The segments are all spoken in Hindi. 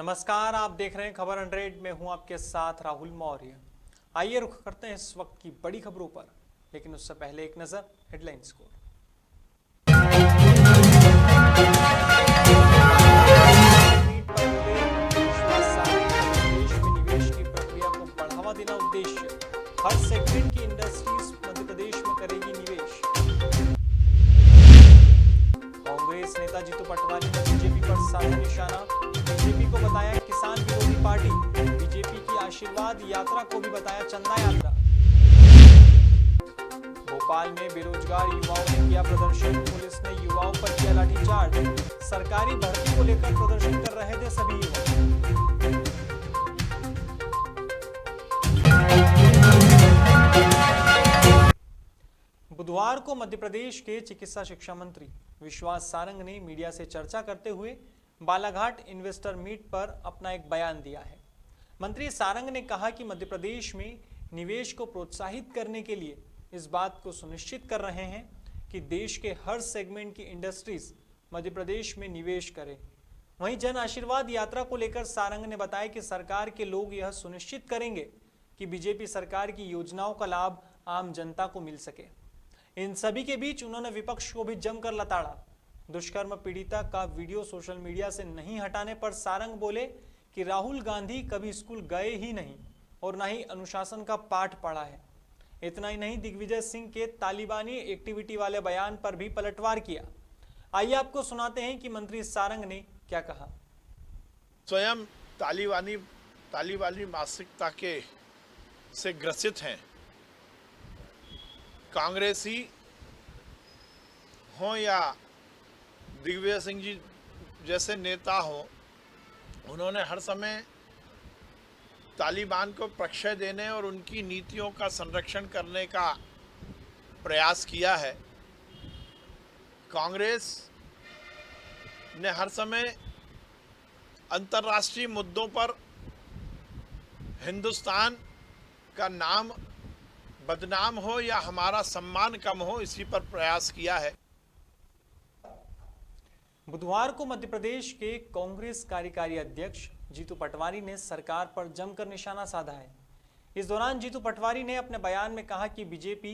नमस्कार, आप देख रहे हैं खबर 100 में हूं आपके साथ राहुल मौर्य। आइए रुख करते हैं इस वक्त की बड़ी खबरों पर, लेकिन उससे पहले एक नजर हेडलाइंस को। देश में निवेश की प्रक्रिया को बढ़ावा देना उद्देश्य, हर सेगमेंट की इंडस्ट्रीज मध्य प्रदेश में करेगी निवेश। कांग्रेस नेता जीतू पटवारी ने बीजेपी पर साधा निशाना, बीजेपी को बताया किसान विरोधी पार्टी, बीजेपी की आशीर्वाद यात्रा को भी बताया चंदा यात्रा। भोपाल में बेरोजगार युवाओं ने किया प्रदर्शन, पुलिस ने युवाओं पर किया लाठीचार्ज, सरकारी भर्ती को लेकर प्रदर्शन कर रहे थे सभी युवा। बुधवार को मध्य प्रदेश के चिकित्सा शिक्षा मंत्री विश्वास सारंग ने मीडिया से चर्चा करते हुए बालाघाट इन्वेस्टर मीट पर अपना एक बयान दिया है। मंत्री सारंग ने कहा कि मध्य प्रदेश में निवेश को प्रोत्साहित करने के लिए इस बात को सुनिश्चित कर रहे हैं कि देश के हर सेगमेंट की इंडस्ट्रीज मध्य प्रदेश में निवेश करें। वहीं जन आशीर्वाद यात्रा को लेकर सारंग ने बताया कि सरकार के लोग यह सुनिश्चित करेंगे कि बीजेपी सरकार की योजनाओं का लाभ आम जनता को मिल सके। इन सभी के बीच उन्होंने विपक्ष को भी जमकर लताड़ा। दुष्कर्म पीड़िता का वीडियो सोशल मीडिया से नहीं हटाने पर सारंग बोले कि राहुल गांधी कभी स्कूल गए ही नहीं और न ही अनुशासन का पाठ पढ़ा है। इतना ही नहीं, दिग्विजय सिंह के तालिबानी एक्टिविटी वाले बयान पर भी पलटवार किया। आइए आपको सुनाते हैं कि मंत्री सारंग ने क्या कहा। स्वयं तालिबानी मानसिकता के से ग्रसित हैं। कांग्रेसी हों या दिग्विजय सिंह जी जैसे नेता हों, उन्होंने हर समय तालिबान को प्रश्रय देने और उनकी नीतियों का संरक्षण करने का प्रयास किया है। कांग्रेस ने हर समय अंतर्राष्ट्रीय मुद्दों पर हिंदुस्तान का नाम बदनाम हो या हमारा सम्मान कम हो, इसी पर प्रयास किया है। बुधवार को मध्य प्रदेश के कांग्रेस कार्यकारी अध्यक्ष जीतू पटवारी ने सरकार पर जमकर निशाना साधा है। इस दौरान जीतू पटवारी ने अपने बयान में कहा कि बीजेपी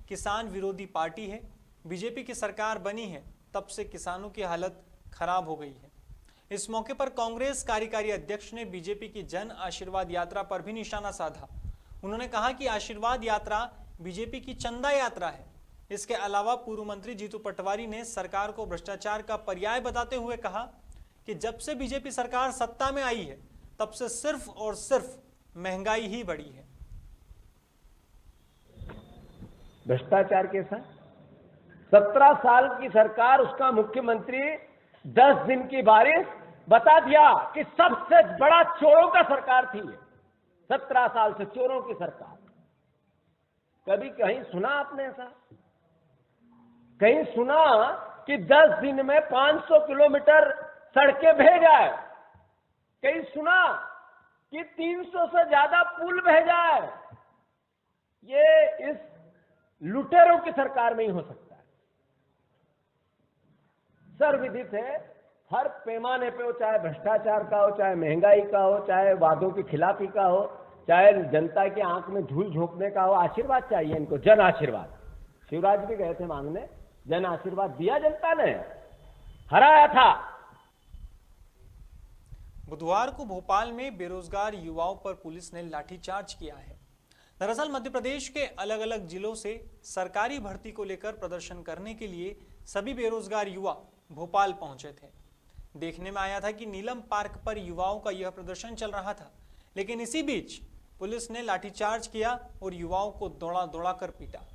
किसान विरोधी पार्टी है। बीजेपी की सरकार बनी है तब से किसानों की हालत खराब हो गई है। इस मौके पर कांग्रेस कार्यकारी अध्यक्ष ने बीजेपी की जन आशीर्वाद यात्रा पर भी निशाना साधा। उन्होंने कहा कि आशीर्वाद यात्रा बीजेपी की चंदा यात्रा है। इसके अलावा पूर्व मंत्री जीतू पटवारी ने सरकार को भ्रष्टाचार का पर्याय बताते हुए कहा कि जब से बीजेपी सरकार सत्ता में आई है तब से सिर्फ और सिर्फ महंगाई ही बढ़ी है। भ्रष्टाचार के साथ 17 साल की सरकार, उसका मुख्यमंत्री 10 दिन की बारिश बता दिया कि सबसे बड़ा चोरों का सरकार थी। 17 साल से चोरों की सरकार। कभी कहीं सुना आपने ऐसा? कहीं सुना कि 10 दिन में 500 किलोमीटर सड़कें बह जाए? कहीं सुना कि 300 से ज्यादा पुल बह जाए? ये इस लुटेरों की सरकार में ही हो सकता है। सर्वविदित है, हर पैमाने पे हो, चाहे भ्रष्टाचार का हो, चाहे महंगाई का हो, चाहे वादों की खिलाफी का हो, चाहे जनता की आंख में धूल झोंकने का हो, आशीर्वाद चाहिए इनको, जन आशीर्वाद। शिवराज भी गए थे मांगने, जन आशीर्वाद दिया जनता ने, हराया था। बुधवार को भोपाल में बेरोजगार युवाओं पर पुलिस ने लाठीचार्ज किया है। दरअसल मध्य प्रदेश के अलग अलग जिलों से सरकारी भर्ती को लेकर प्रदर्शन करने के लिए सभी बेरोजगार युवा भोपाल पहुंचे थे। देखने में आया था कि नीलम पार्क पर युवाओं का यह प्रदर्शन चल रहा था, लेकिन इसी बीच पुलिस ने लाठीचार्ज किया और युवाओं को दौड़ा दौड़ा कर पीटा।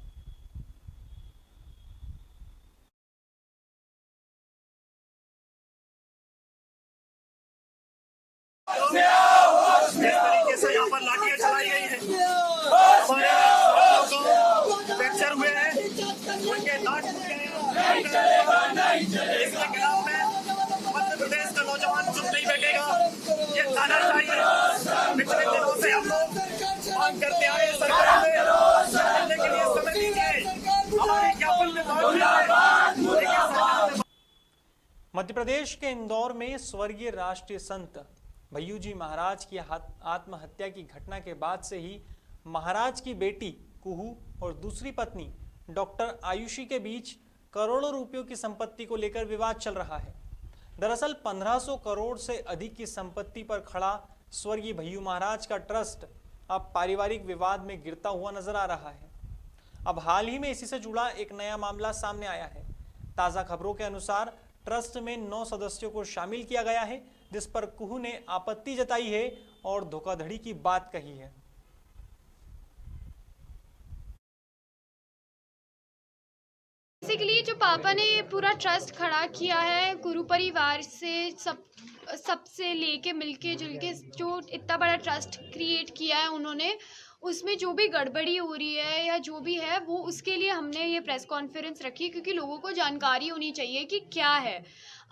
जिस तरीके से यहाँ पर लाठियां चलाई गई है, हमारे फ्रैक्चर हुए हैं, उनके दांत टूट गए हैं। इसके खिलाफ में मध्य प्रदेश का नौजवान चुप नहीं बैठेगा। ये तानाशाही है। पिछले दिनों से हम लोग मांग करते आए सरकार से करने के लिए समय दीजिए। हमारे ज्ञापन में मध्य प्रदेश के इंदौर में स्वर्गीय राष्ट्रीय संत भय्यू जी महाराज की आत्महत्या की घटना के बाद से ही महाराज की बेटी कुहू और दूसरी पत्नी डॉक्टर आयुषी के बीच करोड़ों रुपयों की संपत्ति को लेकर विवाद चल रहा है। दरअसल 1500 करोड़ से अधिक की संपत्ति पर खड़ा स्वर्गीय भय्यू महाराज का ट्रस्ट अब पारिवारिक विवाद में गिरता हुआ नजर आ रहा है। अब हाल ही में इसी से जुड़ा एक नया मामला सामने आया है। ताजा खबरों के अनुसार ट्रस्ट में 9 सदस्यों को शामिल किया गया है, जिस पर कुहू ने आपत्ति जताई है और धोखाधड़ी की बात कही है। बेसिकली जो पापा ने ये पूरा ट्रस्ट खड़ा किया है गुरु परिवार से सबसे लेके मिलके जुलके जो इतना बड़ा ट्रस्ट क्रिएट किया है उन्होंने, उसमें जो भी गड़बड़ी हो रही है या जो भी है वो उसके लिए हमने ये प्रेस कॉन्फ्रेंस रखी, क्योंकि लोगों को जानकारी होनी चाहिए कि क्या है।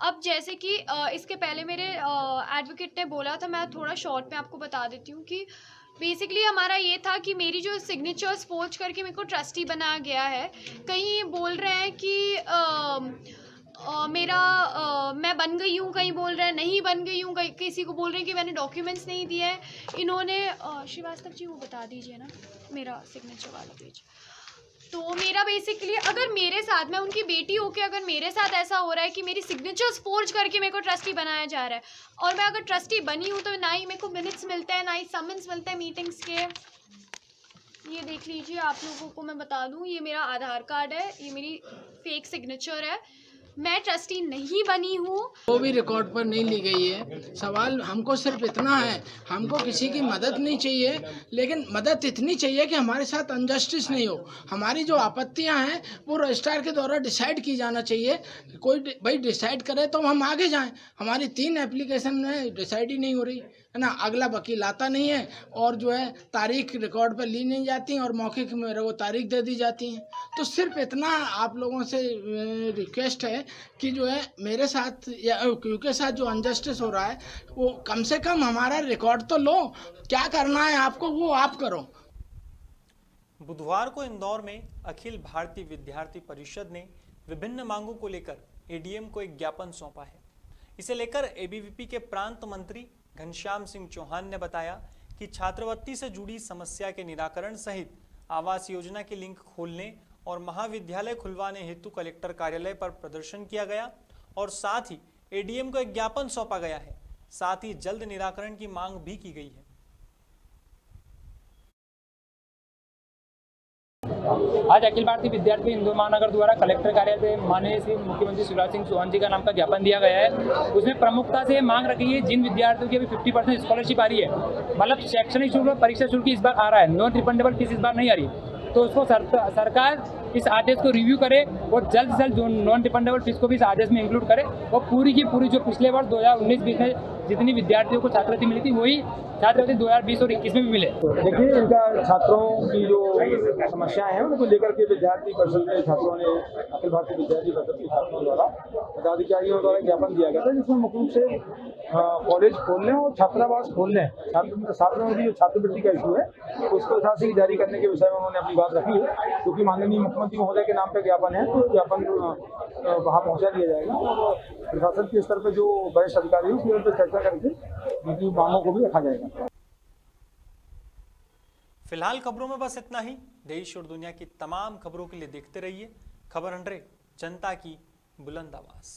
अब जैसे कि इसके पहले मेरे एडवोकेट ने बोला था, मैं थोड़ा शॉर्ट में आपको बता देती हूँ कि बेसिकली हमारा ये था कि मेरी जो सिग्नेचर्स फोर्ज करके मेरे को ट्रस्टी बनाया गया है। कहीं ये बोल रहे हैं कि मैं बन गई हूँ, कहीं बोल रहे हैं नहीं बन गई हूँ, किसी को बोल रहे हैं कि मैंने डॉक्यूमेंट्स नहीं दिए हैं। इन्होंने श्रीवास्तव जी वो बता दीजिए ना मेरा सिग्नेचर वाला पेज। तो मेरा बेसिकली अगर मेरे साथ, मैं उनकी बेटी होके अगर मेरे साथ ऐसा हो रहा है कि मेरी सिग्नेचर्स फोर्ज करके मेरे को ट्रस्टी बनाया जा रहा है, और मैं अगर ट्रस्टी बनी हूँ तो ना ही मेरे को मिनट्स मिलते हैं, ना ही समन्स मिलते हैं मीटिंग्स के। ये देख लीजिए, आप लोगों को मैं बता दूँ, ये मेरा आधार कार्ड है, ये मेरी फेक सिग्नेचर है, मैं ट्रस्टी नहीं बनी हूँ। वो भी रिकॉर्ड पर नहीं ली गई है। सवाल हमको सिर्फ इतना है, हमको किसी की मदद नहीं चाहिए, लेकिन मदद इतनी चाहिए कि हमारे साथ अनजस्टिस नहीं हो। हमारी जो आपत्तियां हैं वो रजिस्ट्रार के द्वारा डिसाइड की जाना चाहिए। कोई भाई डिसाइड करे तो हम आगे जाएं। हमारी 3 एप्लीकेशन में डिसाइड ही नहीं हो रही है ना, अगला वकील आता नहीं है और जो है तारीख रिकॉर्ड पर ली नहीं जाती और मौके की मेरे को तारीख दे दी जाती है। तो सिर्फ इतना आप लोगों से रिक्वेस्ट है कि जो है मेरे साथ या क्योंकि साथ जो अनजस्टिस हो रहा है वो कम से कम हमारा रिकॉर्ड तो लो। क्या करना है आपको वो आप करो। बुधवार को इंदौर में अखिल भारतीय विद्यार्थी परिषद ने विभिन्न मांगों को लेकर एडीएम को एक ज्ञापन सौंपा है। इसे लेकर एबीवीपी के प्रांत मंत्री घनश्याम सिंह चौहान ने बताया कि छात्रवृत्ति से जुड़ी समस्या के निराकरण सहित आवास योजना के लिंक खोलने और महाविद्यालय खुलवाने हेतु कलेक्टर कार्यालय पर प्रदर्शन किया गया और साथ ही एडीएम को एक ज्ञापन सौंपा गया है। साथ ही जल्द निराकरण की मांग भी की गई है। आज अखिल भारतीय विद्यार्थी इंदौर महानगर द्वारा कलेक्टर कार्यालय में माननीय श्री मुख्यमंत्री शिवराज सिंह चौहान जी का नाम का ज्ञापन दिया गया है। उसमें प्रमुखता से मांग रखी है, जिन विद्यार्थियों की अभी 50% स्कॉलरशिप आ रही है, मतलब शैक्षणिक शुल्क और परीक्षा शुल्क इस बार आ रहा है, नॉन रिफंडेबल फीस इस बार नहीं आ रही, तो उसको सरकार इस आदेश को रिव्यू करे और जल्द से जल्द जो नॉन रिफंडेबल फीस को भी इस आदेश में इंक्लूड करे और पूरी की पूरी जो पिछले वर्ष 2019-20 में जितनी विद्यार्थियों को छात्रवृत्ति मिली थी वही छात्रवृत्ति 2020 और 21 में भी मिले। देखिए, इनका छात्रों की जो समस्याएं हैं उनको लेकर के विद्यार्थी परिषद के छात्रों ने अखिल भारतीय विद्यार्थी परिषद के छात्रों द्वारा पदाधिकारियों द्वारा ज्ञापन दिया गया था, जिसमें मुख्य रूप से कॉलेज खोलने और छात्रावास खोलने, छात्रों में भी जो छात्रवृत्ति का इशू है उसको यथाशीघ्र जारी करने के विषय में उन्होंने अपनी बात रखी है। क्योंकि माननीय मुख्यमंत्री महोदय के नाम पर ज्ञापन है तो ज्ञापन वहाँ पहुँचा दिया जाएगा और प्रशासन के स्तर पर जो वरिष्ठ अधिकारी है उसके पर चर्चा करके उनकी मांगों को भी रखा जाएगा। फिलहाल खबरों में बस इतना ही। देश और दुनिया की तमाम खबरों के लिए देखते रहिए खबर 100, जनता की बुलंद आवाज।